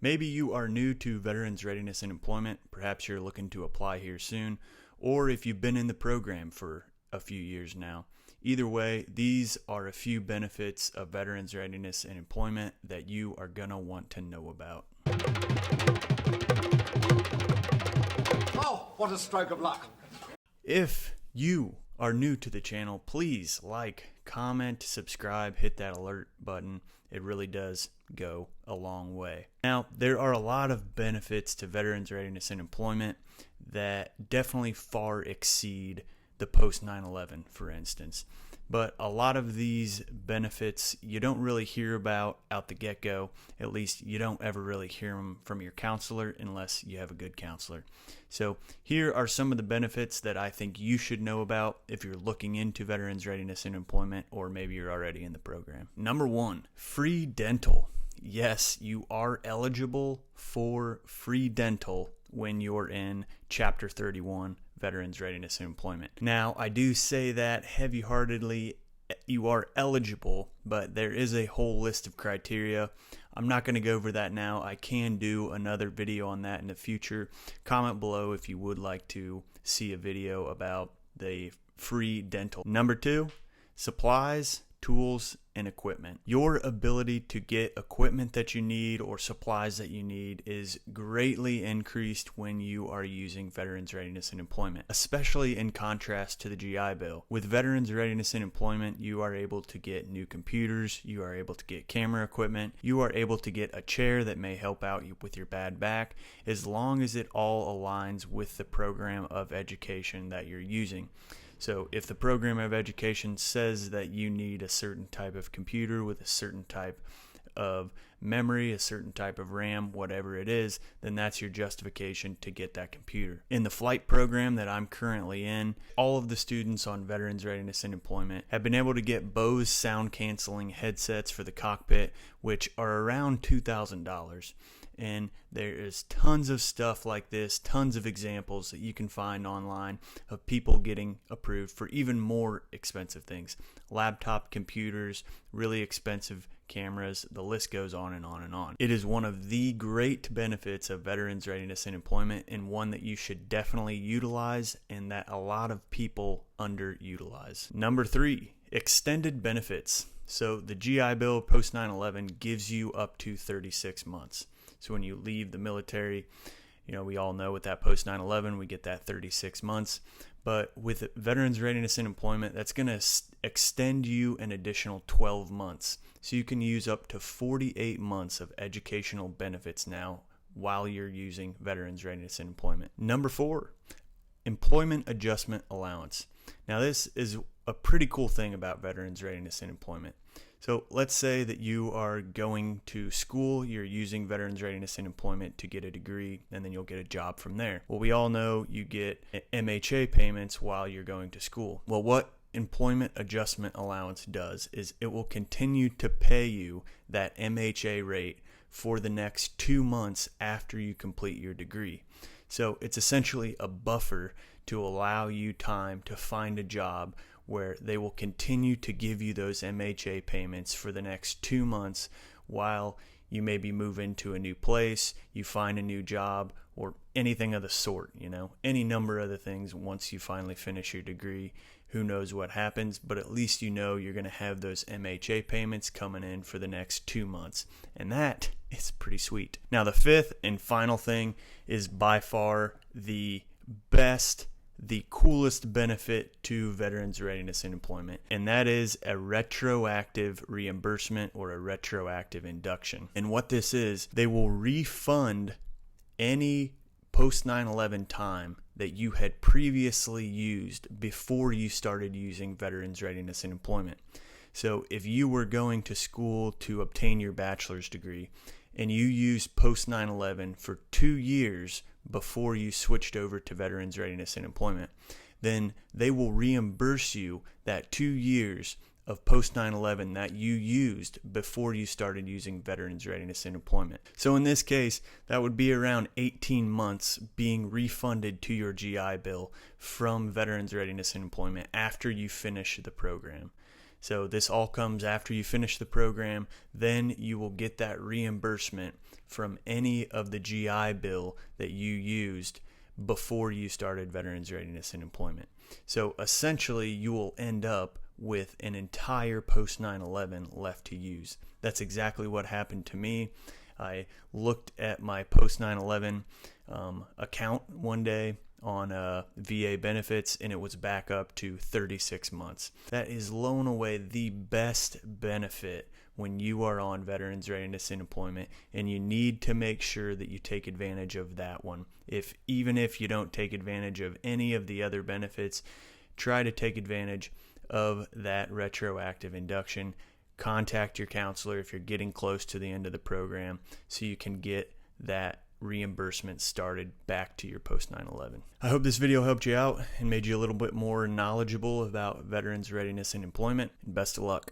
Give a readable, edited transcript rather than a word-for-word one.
Maybe you are new to Veterans Readiness and Employment. Perhaps you're looking to apply here soon, or if you've been in the program for a few years now. Either way, these are a few benefits of Veterans Readiness and Employment that you are going to want to know about. Oh, what a stroke of luck. If you are new to the channel, please like, comment, subscribe, hit that alert button. It really does go a long way. Now, there are a lot of benefits to Veterans Readiness and Employment that definitely far exceed the post 9/11, for instance. But a lot of these benefits you don't really hear about out the get-go. At least you don't ever really hear them from your counselor unless you have a good counselor. So here are some of the benefits that I think you should know about if you're looking into Veterans Readiness and Employment, or maybe you're already in the program. Number one, free dental. Yes, you are eligible for free dental when you're in Chapter 31, Veterans Readiness and Employment. Now, I do say that heavy-heartedly. You are eligible, but there is a whole list of criteria. I'm not going to go over that now. I can do another video on that in the future. Comment below if you would like to see a video about the free dental. Number two, supplies, tools, and equipment. Your ability to get equipment that you need or supplies that you need is greatly increased when you are using Veterans Readiness and Employment, especially in contrast to the GI Bill. With Veterans Readiness and Employment, you are able to get new computers, you are able to get camera equipment, you are able to get a chair that may help out you with your bad back, as long as it all aligns with the program of education that you're using. So if the program of education says that you need a certain type of computer with a certain type of memory, a certain type of RAM, whatever it is, then that's your justification to get that computer. In the flight program that I'm currently in, all of the students on Veterans Readiness and Employment have been able to get Bose sound canceling headsets for the cockpit, which are around $2,000. And there is tons of stuff like this, tons of examples that you can find online of people getting approved for even more expensive things. Laptop computers, really expensive cameras, the list goes on and on and on. It is one of the great benefits of Veterans Readiness and Employment, and one that you should definitely utilize and that a lot of people underutilize. Number three, extended benefits. So the GI Bill post 9/11 gives you up to 36 months. So when you leave the military, we all know with that post 9/11, we get that 36 months. But with Veterans Readiness and Employment, that's going to extend you an additional 12 months. So you can use up to 48 months of educational benefits now while you're using Veterans Readiness and Employment. Number four, employment adjustment allowance. Now this is a pretty cool thing about Veterans Readiness and Employment. So let's say that you are going to school, you're using Veterans Readiness and Employment to get a degree, and then you'll get a job from there. Well, we all know you get MHA payments while you're going to school. Well, what employment adjustment allowance does is it will continue to pay you that MHA rate for the next 2 months after you complete your degree. So it's essentially a buffer to allow you time to find a job where they will continue to give you those MHA payments for the next 2 months while you maybe move into a new place, you find a new job, or anything of the sort, any number of the things. Once you finally finish your degree, who knows what happens, but at least you're going to have those MHA payments coming in for the next 2 months. And that is pretty sweet. Now, the fifth and final thing is by far the best, the coolest benefit to Veterans Readiness and Employment, and that is a retroactive reimbursement or a retroactive induction. And what this is, they will refund any post 9/11 time that you had previously used before you started using Veterans Readiness and Employment. So if you were going to school to obtain your bachelor's degree and you used post 9/11 for 2 years before you switched over to Veterans Readiness and Employment, then they will reimburse you that 2 years of post 9/11 that you used before you started using Veterans Readiness and Employment. So in this case, that would be around 18 months being refunded to your GI Bill from Veterans Readiness and Employment after you finish the program. So this all comes after you finish the program. Then you will get that reimbursement from any of the GI Bill that you used before you started Veterans Readiness and Employment. So essentially you will end up with an entire post 9/11 left to use. That's exactly what happened to me. I looked at my post 9/11 account one day on VA benefits, and it was back up to 36 months. That is blown away the best benefit when you are on Veterans Readiness and Employment, and you need to make sure that you take advantage of that one. Even if you don't take advantage of any of the other benefits, try to take advantage of that retroactive induction. Contact your counselor if you're getting close to the end of the program so you can get that reimbursement started back to your post 9/11. I hope this video helped you out and made you a little bit more knowledgeable about Veterans Readiness and Employment. And best of luck.